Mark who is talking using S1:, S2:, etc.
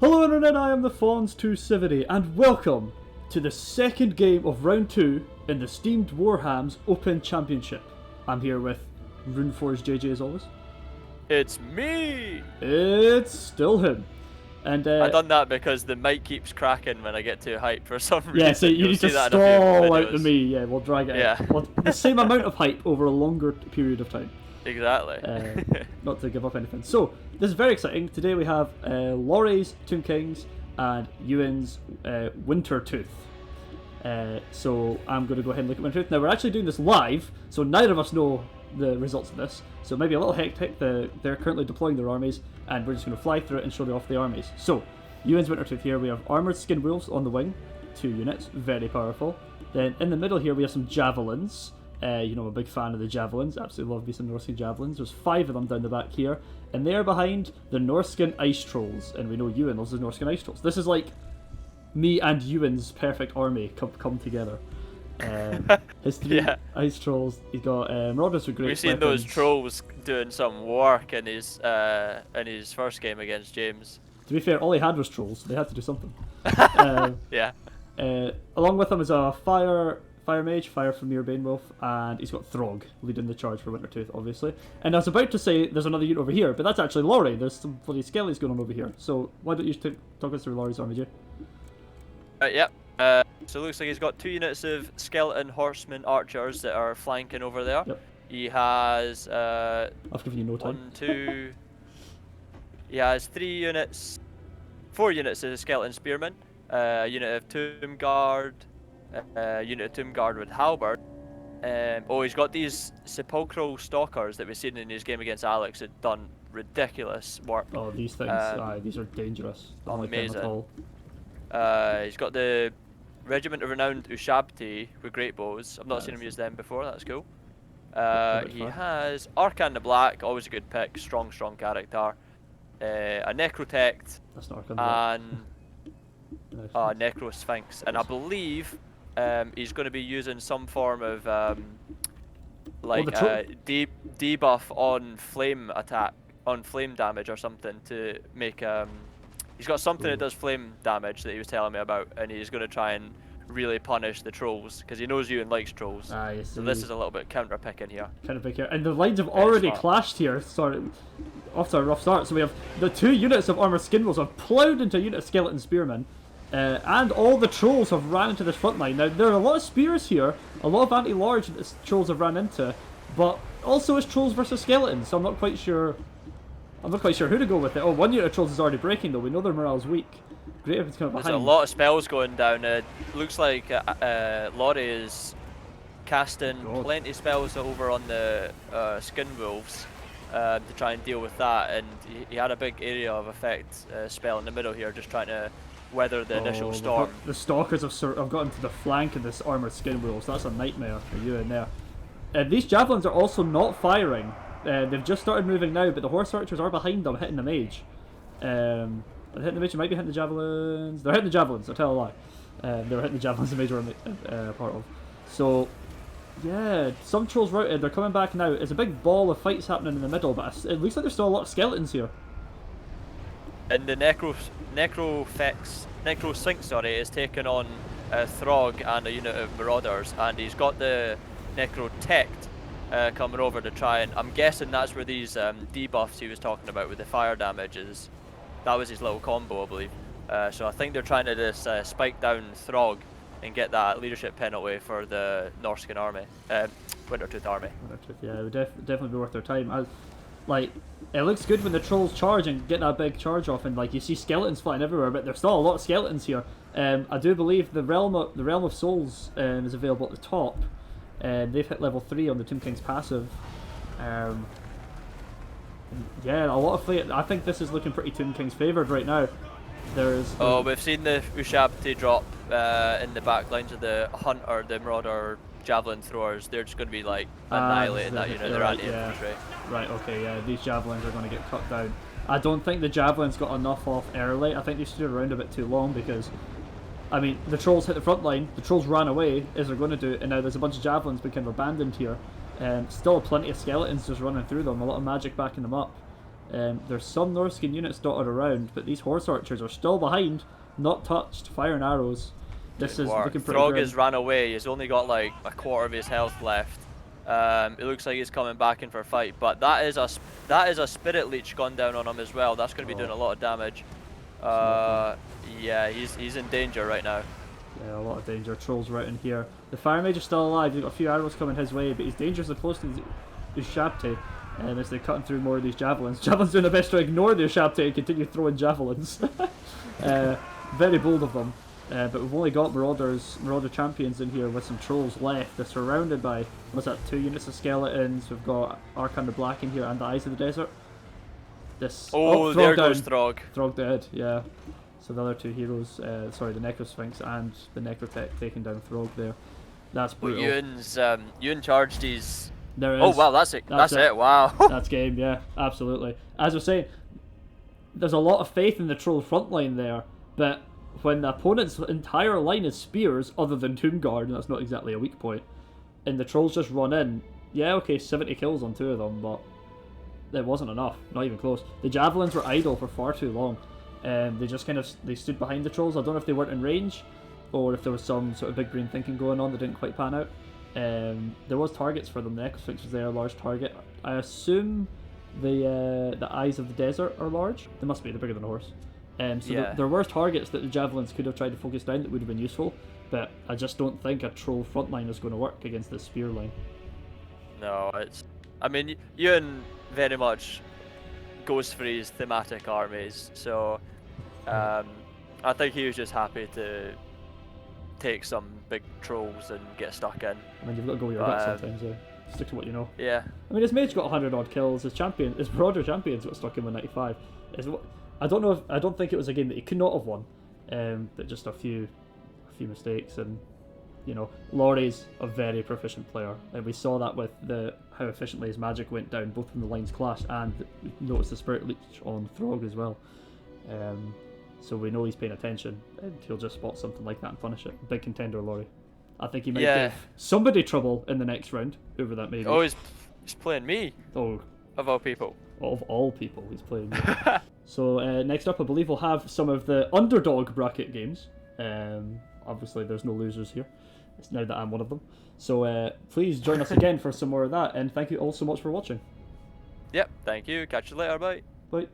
S1: Hello Internet, I am the Fawns270 and welcome to the second game of round 2 in the steamed Warhams Open Championship. I'm here with Runeforge JJ as always.
S2: It's me!
S1: It's still him. And
S2: I done that because the mic keeps cracking when I get too hype for some reason.
S1: yeah, so you need to stall out the me. Yeah, we'll drag it out. Well, the same amount of hype over a longer period of time.
S2: Exactly.
S1: Not to give up anything. So, this is very exciting. Today we have Laurie's Tomb Kings and Euan's Wintertooth. So I'm going to go ahead and look at Wintertooth. Now we're actually doing this live, so neither of us know the results of this. So maybe a little hectic. They're currently deploying their armies, and we're just going to fly through it and show you off the armies. So, Euan's Wintertooth here, we have armoured skin wolves on the wing, 2 units, very powerful. Then in the middle here we have some javelins. I'm a big fan of the javelins, absolutely love me some Norskin javelins. There's 5 of them down the back here, and there behind the Norskin ice trolls, and we know Euan loves the Norskin ice trolls. This is like me and Euan's perfect army come together. His 3 ice trolls, he's got marauders with great
S2: We've seen
S1: weapons.
S2: those trolls doing some work in his first game against James.
S1: To be fair, all he had was trolls, so they had to do something.
S2: Yeah.
S1: Along with him is a fire mage, Fire from Near Banewolf, and he's got Throg leading the charge for Wintertooth, obviously. And I was about to say there's another unit over here, but that's actually Laurie. There's some bloody skellies going on over here. So why don't you talk us through Laurie's army, Jay?
S2: Yep. So it looks like he's got 2 units of skeleton horsemen archers that are flanking over there.
S1: Yep.
S2: He has
S1: I've given you no time.
S2: 1, 2. He has 4 units of skeleton spearmen. A unit of tomb guard. Unit of Tomb Guard with halberd. He's got these sepulchral stalkers that we've seen in his game against Alex that done ridiculous work.
S1: Oh, these things, these are dangerous. I don't like them at all.
S2: He's got the Regiment of Renowned Ushabti with great bows. I've not seen him use them before, that's cool. He has Arcan the Black, always a good pick, strong character. A Necrotect,
S1: That's not Arcan
S2: and Necro Sphinx, and I believe he's going to be using some form of debuff on flame attack, on flame damage or something to make he's got something that does flame damage that he was telling me about, and he's going to try and really punish the trolls because he knows Euan likes trolls. So this is a little bit counter picking here. And the lines have already clashed here. Sorry, off to a rough start. So we have the 2 units of armored skin wolves have ploughed into a unit of skeleton spearmen. And all the trolls have ran into this front line. Now, there are a lot of spears here, a lot of anti-large that the trolls have ran into, but also it's trolls versus skeletons, so I'm not quite sure who to go with it. Oh, 1 unit of trolls is already breaking though, we know their morale's weak. Great if it's coming behind. There's a lot of spells going down. Looks like Laurie is casting plenty of spells over on the skin wolves to try and deal with that, and he had a big area of effect spell in the middle here, just trying to weather the initial storm.
S1: The stalkers have gotten to the flank of this armoured skin wolves. That's a nightmare for you in there. These javelins are also not firing. They've just started moving now, but the horse archers are behind them, hitting the mage. They're hitting the mage, they might be hitting the javelins. They're hitting the javelins, I'll tell a lie. They were hitting the javelins the mage were part of. So, yeah, some trolls routed, they're coming back now. It's a big ball of fights happening in the middle, but it looks like there's still a lot of skeletons here.
S2: And the Necro Sphinx, is taking on Throg and a unit of Marauders, and he's got the Necrotect coming over to try and, I'm guessing that's where these debuffs he was talking about with the fire damage is. That was his little combo, I believe. So I think they're trying to just spike down Throg and get that leadership penalty for the Norskin army, Wintertooth army.
S1: Yeah, it would definitely be worth their time. It looks good when the trolls charge and get that big charge off, and you see skeletons flying everywhere, but there's still a lot of skeletons here. I do believe the Realm of Souls is available at the top. They've hit level 3 on the Tomb King's passive. Yeah, a lot of fleet. I think this is looking pretty Tomb King's favoured right now.
S2: We've seen the Ushabti drop in the back lines of the Hunter, the Marauder javelin throwers. They're just going to be annihilating that unit. They're anti-infantry.
S1: Right, okay, yeah, these javelins are going to get cut down. I don't think the javelins got enough off early. I think they stood around a bit too long because, I mean, the trolls hit the front line, the trolls ran away, as they're going to do, and now there's a bunch of javelins being kind of abandoned here. Still plenty of skeletons just running through them, a lot of magic backing them up. There's some Norskin units dotted around, but these horse archers are still behind, not touched, firing arrows. This is looking pretty
S2: Throg
S1: grim.
S2: has ran away. He's only got like a quarter of his health left. It looks like he's coming back in for a fight, but that is a spirit leech gone down on him as well. That's going to be doing a lot of damage. Yeah, he's in danger right now.
S1: Yeah, a lot of danger. Trolls right in here. The fire mage is still alive. He's got a few arrows coming his way, but he's dangerously close to his Shabte. As they're cutting through more of these javelins. Javelin's doing their best to ignore their Shabte and continue throwing javelins. Very bold of them. But we've only got Marauder champions in here with some trolls left. They're surrounded by, what's that, 2 units of skeletons. We've got Archon the Black in here and the Eyes of the Desert.
S2: Oh, there goes Throg.
S1: Throg dead, yeah. So the other 2 heroes, sorry, the Necrosphinx and the Necrotech taking down Throg there. That's brutal.
S2: Euan charged his...
S1: There it is.
S2: Oh wow, that's it. That's it. Wow.
S1: That's game, yeah, absolutely. As I was saying, there's a lot of faith in the troll front line there, but when the opponent's entire line is spears, other than Tomb Guard, and that's not exactly a weak point, and the trolls just run in, yeah, okay, 70 kills on 2 of them, but it wasn't enough, not even close. The javelins were idle for far too long. They just they stood behind the trolls. I don't know if they weren't in range, or if there was some sort of big brain thinking going on that didn't quite pan out. There was targets for them. The Necrosphinx was there, a large target. I assume the Eyes of the Desert are large. They must be, they're bigger than a horse. There were targets that the javelins could have tried to focus down that would have been useful, but I just don't think a troll frontline is going to work against this spear line.
S2: No, I mean, Euan very much goes for his thematic armies, so I think he was just happy to take some big trolls and get stuck in.
S1: I mean, you've got to go with your gut sometimes, stick to what you know.
S2: Yeah.
S1: I mean, his mage got 100 odd kills, his Marauder champions got stuck in with 95. I don't think it was a game that he could not have won, but just a few mistakes. And you know, Laurie's a very proficient player, and we saw that with how efficiently his magic went down, both when the lines clashed and we noticed the spirit leech on Throg as well. So we know he's paying attention, and he'll just spot something like that and punish it. Big contender, Laurie. I think he might give somebody trouble in the next round, whoever that may be.
S2: Oh, he's playing me.
S1: Oh,
S2: of all people.
S1: Of all people, he's playing me. So next up, I believe we'll have some of the underdog bracket games. Obviously, there's no losers here. It's now that I'm one of them. So please join us again for some more of that, and thank you all so much for watching.
S2: Yep, thank you. Catch you later. Bye.
S1: Bye.